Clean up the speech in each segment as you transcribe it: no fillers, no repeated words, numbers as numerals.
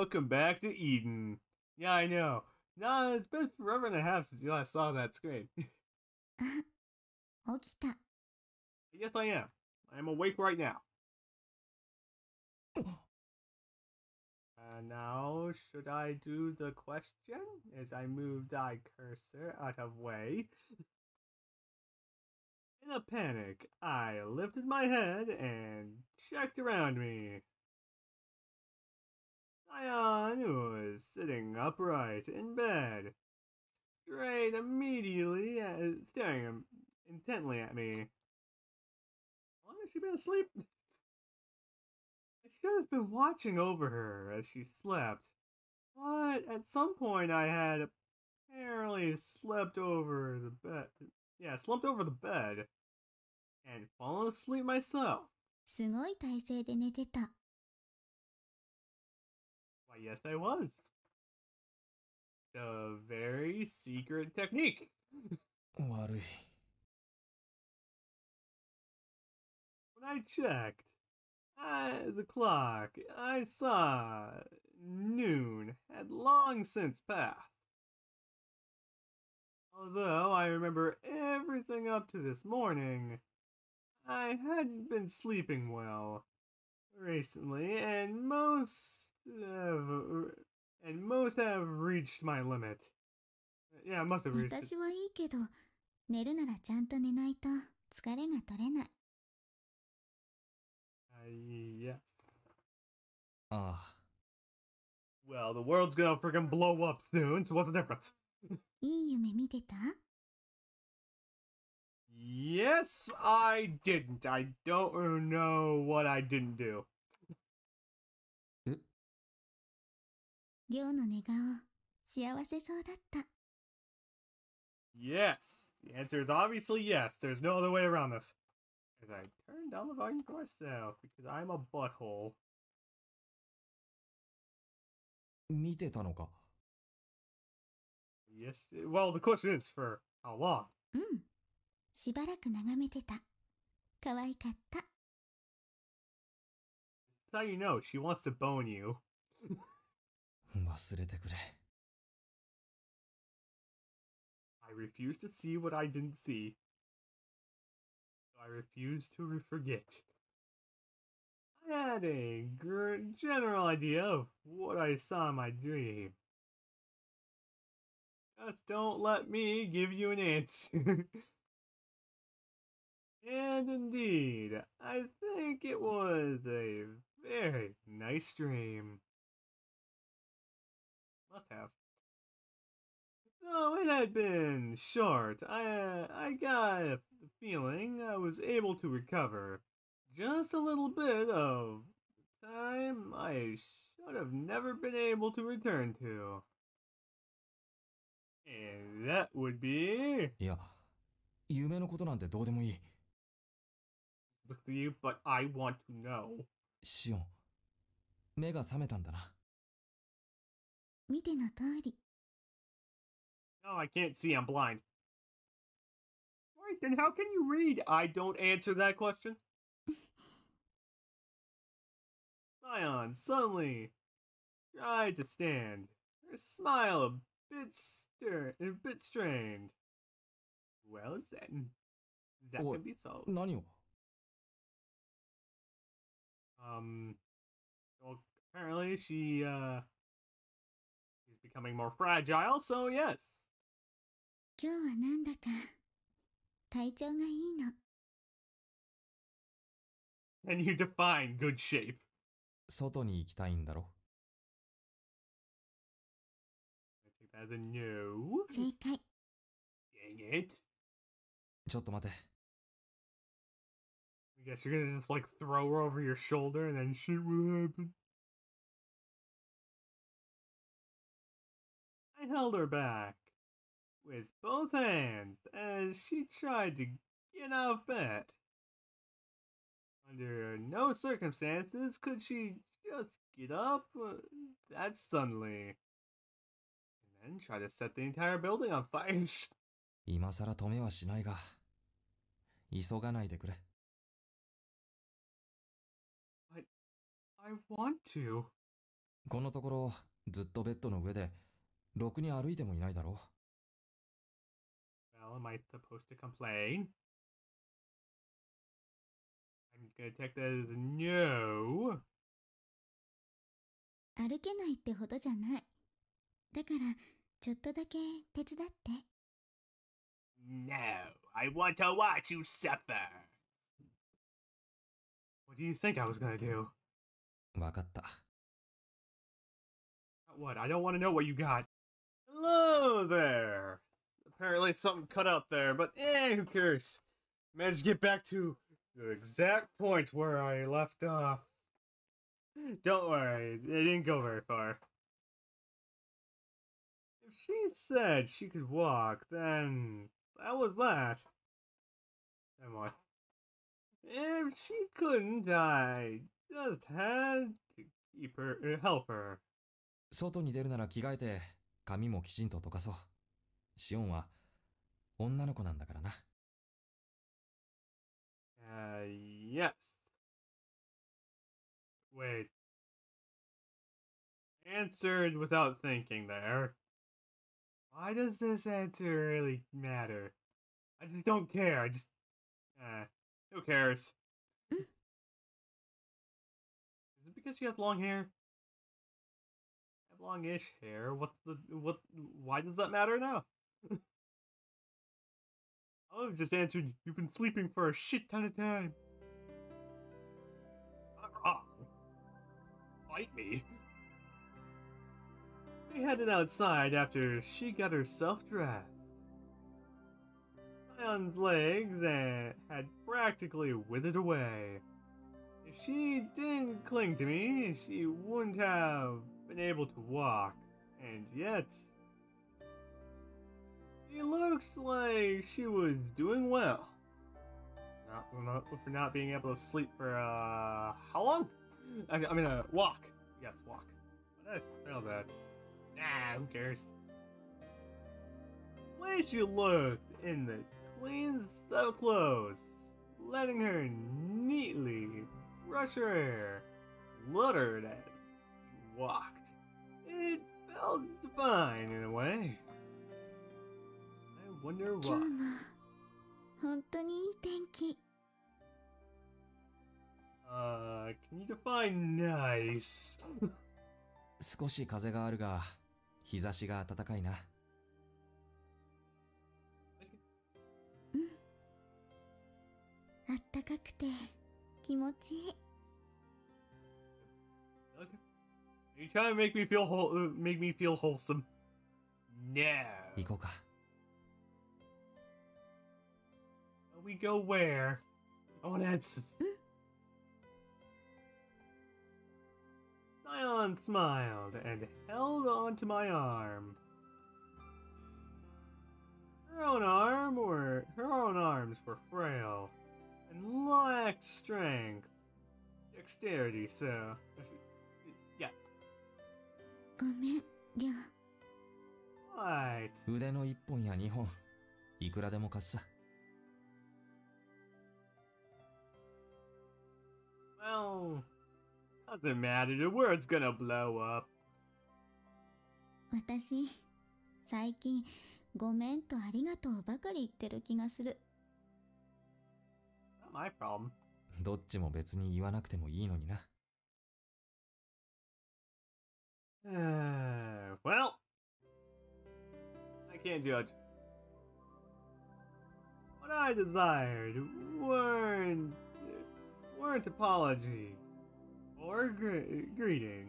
welcome back to Eden. Yeah, I know. Nah, it's been forever and a half since you last saw that screen. 起きた。Yes, I am. I am awake right now. Now, should I do the question as I move thy cursor out of way? In a panic, I lifted my head and checked around me. Zion was sitting upright in bed, straight immediately, staring intently at me. How long has she been asleep? I should have been watching over her as she slept, but at some point I had apparently slept over the bed. Yeah, slumped over the bed and fallen asleep myself. すごい体勢で寝てた。Why, yes, I was. The very secret technique. 悪い。When I checked the clock, I saw noon had long since passed. Although I remember everything up to this morning, I hadn't been sleeping well recently, and most have reached my limit. Yeah, I must have reached it. 私はいいけど、寝るならちゃんと寝ないと疲れが取れない。Yes. ああ。Well, the world's gonna freaking blow up soon, so what's the difference? いい夢見てた？ Yes, I didn't. I don't know what I didn't do. りょうの寝顔、幸せそうだった。Yes. The answer is obviously yes. There's no other way around this. As I turn down the volume for myself, because I'm a butthole. 見てたのか？ Yes. Well, the question is for how long? うん。しばらく眺めてた。可愛かった。That's how you know she wants to bone you. 忘れてくれ。I refuse to see what I didn't see. I refuse to forget. I had a general idea of what I saw in my dream. Just don't let me give you an answer. And indeed, I think it was a very nice dream. Must have. Though it had been short, I got the feeling I was able to recover just a little bit of time I should have never been able to return to. And that would be... いや、夢のことなんてどうでもいい。Look to you, but I want to know. シオン、目が覚めたんだな。見ての通り。No, I can't see, I'm blind. Right, then how can you read? I don't answer that question. Zion suddenly tried to stand, her smile a bit strained. Well, that can be solved. 何を？ Well, apparently she's becoming more fragile, so yes. 今日はなんだか体調がいいの。And you define good shape. 外に行きたいんだろ？ I take that as a no. 正解。 Dang it. ちょっと待て。I guess you're gonna just like throw her over your shoulder and then shit will happen. I held her back with both hands as she tried to get out of bed. Under no circumstances could she just get up that suddenly and then try to set the entire building on fire. 今さら止めはしないが、急がないでくれ。But I want to. このところずっとベッドの上でろくに歩いてもいないだろ Well, am I supposed to complain? I'm gonna take that as a no. 歩けないってほどじゃない。だから、ちょっとだけ手伝って。No, I want to watch you suffer. What do you think I was gonna do? う。わかった。What? I don't want to know what you got. Hello there. Apparently something cut out there, but who cares? Managed to get back to the exact point where I left off. Don't worry, it didn't go very far. If she said she could walk, then that was that. And what? If she couldn't, I just had to keep her, help her. 外に出るなら着替えて髪もきちんと溶かそう。シオンは女の子なんだからな。Yes. Wait. Answered without thinking there. Why does this answer really matter? I just don't care. I just. Who cares? Is it because she has long hair? I have longish hair. Why does that matter now? I would have just answered, you've been sleeping for a shit ton of time. Not wrong. Fight me. We headed outside after she got herself dressed. Sion's legs had practically withered away. If she didn't cling to me, she wouldn't have been able to walk. And yet, she looked like she was doing well. For not being able to sleep for, how long? Walk. Yes, walk. That's real bad. Nah, who cares? The way she looked in the clean so close, letting her neatly brush her hair, fluttered as she walked. It felt divine in a way. I wonder 今 why. 日も本当にいい天気。Can you define nice? 少し風があるが日差しが暖かいな。あったかくて気持ちいい。Okay. You trying to make me feel wholesome? No. 行こうか。We go where? I want answers. Sion smiled and held onto my arm. Her own arms were frail and lacked strength, dexterity. So, yeah. ごめん、りょう。 Right. 腕の1本や2本いくらでも貸すさ。Well, doesn't matter. The world's gonna blow up. 私、最近、ごめんとありがとうばかり言ってる気がする。Not my problem. どっちも別に言わなくてもいいのにな。Well, I can't judge. What I desired weren't apologies or greeted.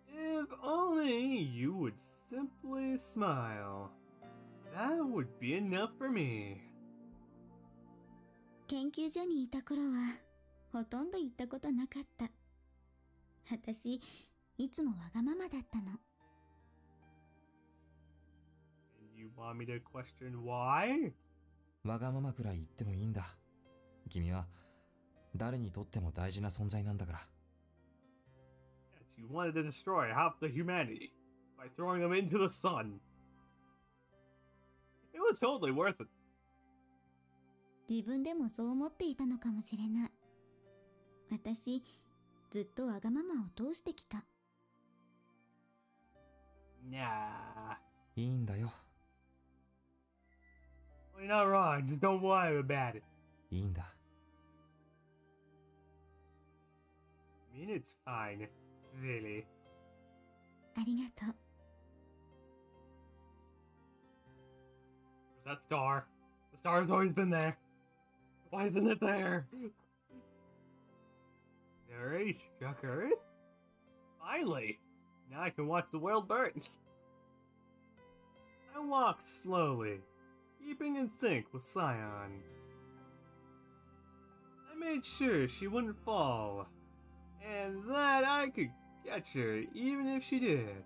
If only you would simply smile, that would be enough for me. 研究所にいた頃は、ほとんど言ったことなかった。私、いつもわがままだったの。And you want me to question why? わがままくらい言ってもいいんだ。君は誰にとっても大事な存在なんだから。Yes, you wanted to destroy half the humanity by throwing them into the sun. It was totally worth it. 自分でもそう思っていたのかもしれない。私、ずっとわがままを通してきた。Nah. いいんだよ。 You're not wrong, just don't worry about it. いいんだ。 I mean, it's fine. Really. ありがとう。Where's that star? The star's always been there. Why isn't it there? They already struck Earth? Finally! Now I can watch the world burn. I walked slowly, keeping in sync with Scion. I made sure she wouldn't fall, and that I could catch her even if she did.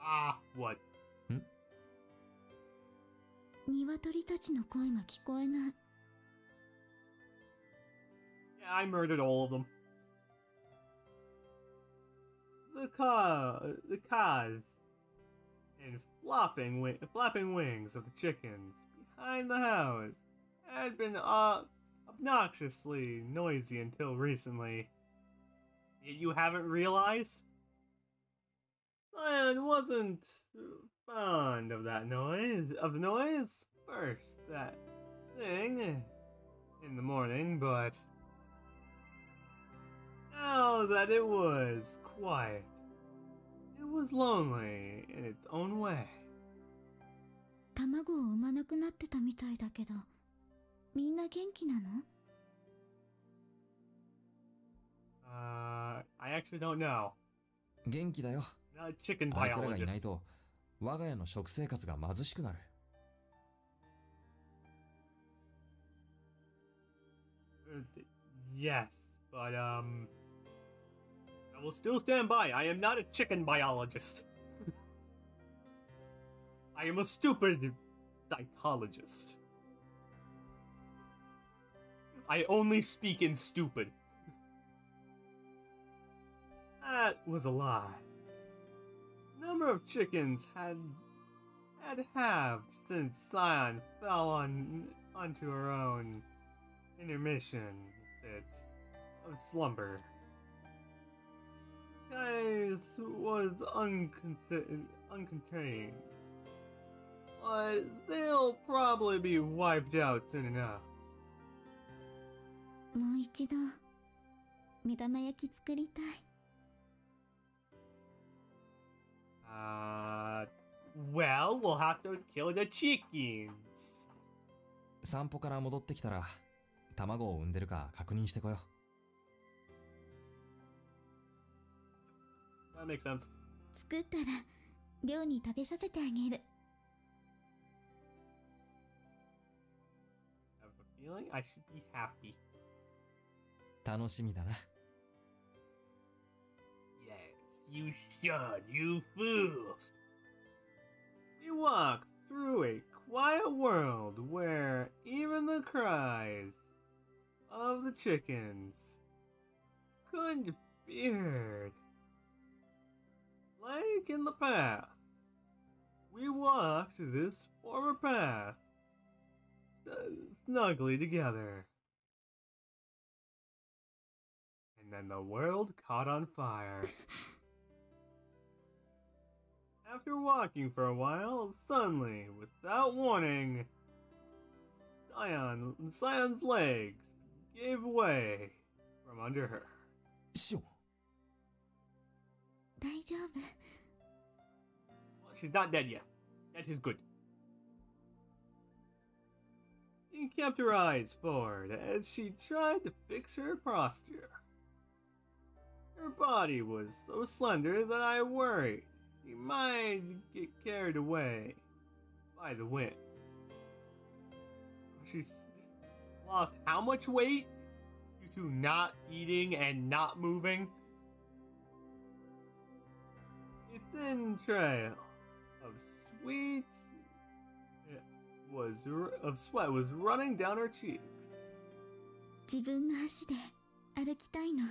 Ah, what? 鶏たちの声が聞こえない。Yeah, I murdered all of them. The cause and flapping wings of the chickens behind the house had been obnoxiously noisy until recently. Yet you haven't realized? Lion wasn't fond of that noise, first that thing in the morning, but now that it was quiet, it was lonely in its own way. 卵を産まなくなってたみたいだけど、みんな元気なの？ I actually don't know. 元気だよ。 Not a chicken あいつらがいない biologist. と我が家の食生活が貧しくなる。 Yes, but I will still stand by. I am not a chicken biologist. I am a stupid psychologist. I only speak in stupid. That was a lie. Number of chickens had halved since Scion fell onto her own intermission fits of slumber. Guys was uncontained, but they'll probably be wiped out soon enough. もう一度目玉焼き作りたい。Well, we'll have to kill the chickens. 散歩から戻ってきたら卵を産んでるか確認してこよ That makes sense. 作ったら寮に食べさせてあげる。I have a feeling I should be happy. う。楽しみだな。 Yes, you should, you fools. We walked through a quiet world where even the cries of the chickens couldn't be heard. Like in the path, we walked this former path snugly together. And then the world caught on fire. After walking for a while, suddenly, without warning, Scion's legs gave way from under her. シオン。 大丈夫。 Well, she's not dead yet. That is good. She kept her eyes forward as she tried to fix her posture. Her body was so slender that I worried she might get carried away by the wind. She's lost how much weight due to not eating and not moving? A thin trail of sweat was running down her cheeks. 自分の足で歩きたいの。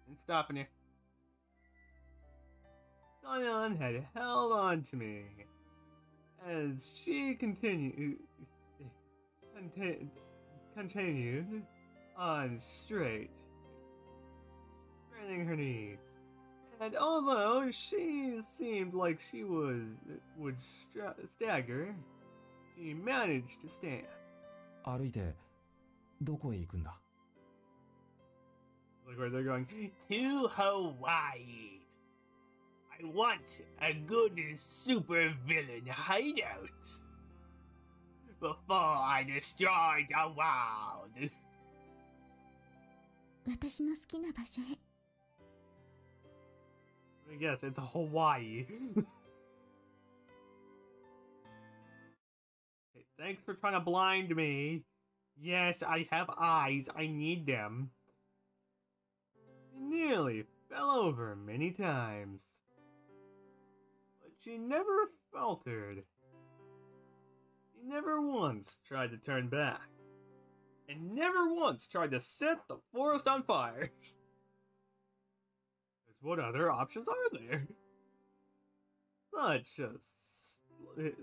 And stopping you. Scion had held on to me As she continued on straight, straining her knees. And although she seemed like she would stagger, she managed to stand. 歩いてどこへ行くんだ？ Like where they're going to Hawaii. I want a good super villain hideout before I destroy the world. 私の好きな場所へ。 I guess it's Hawaii. Okay, thanks for trying to blind me. Yes, I have eyes. I need them. She nearly fell over many times. But she never faltered. She never once tried to turn back. And never once tried to set the forest on fire. What other options are there?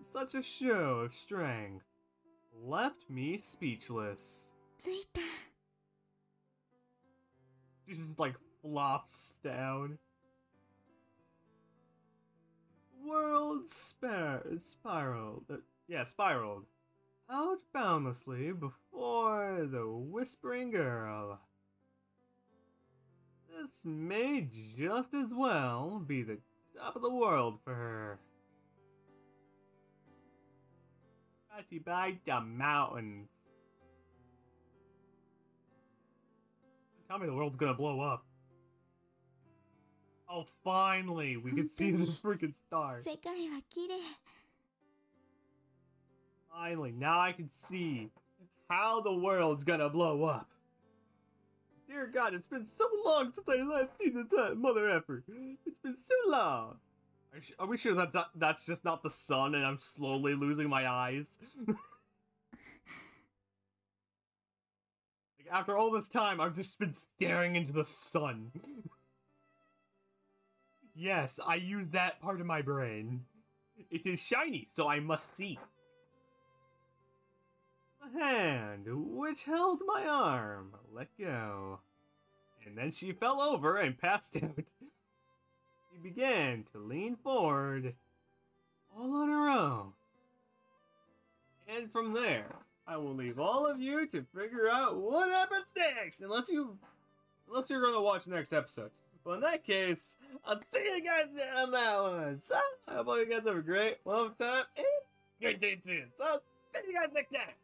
Such a show of strength left me speechless. 着いた。 She just like flops down. World spiraled. Spiraled out boundlessly before the whispering girl. This may just as well be the top of the world for her. Got by the mountains. Tell me the world's gonna blow up. Oh, finally, we can see the freaking star. 世界は綺麗。 Finally, now I can see how the world's gonna blow up. Dear God, it's been so long since I last seen this mother effer. It's been so long. Are we sure that's just not the sun and I'm slowly losing my eyes? Like, after all this time, I've just been staring into the sun. Yes, I use that part of my brain. It is shiny, so I must see. The hand which held my arm let go, and then she fell over and passed out. She began to lean forward, all on her own. And from there, I will leave all of you to figure out what happens next, unless you're gonna watch the next episode. But in that case, I'll see you guys on that one. So, I hope you guys have a great, wonderful time, and good day too. So, see you guys next time.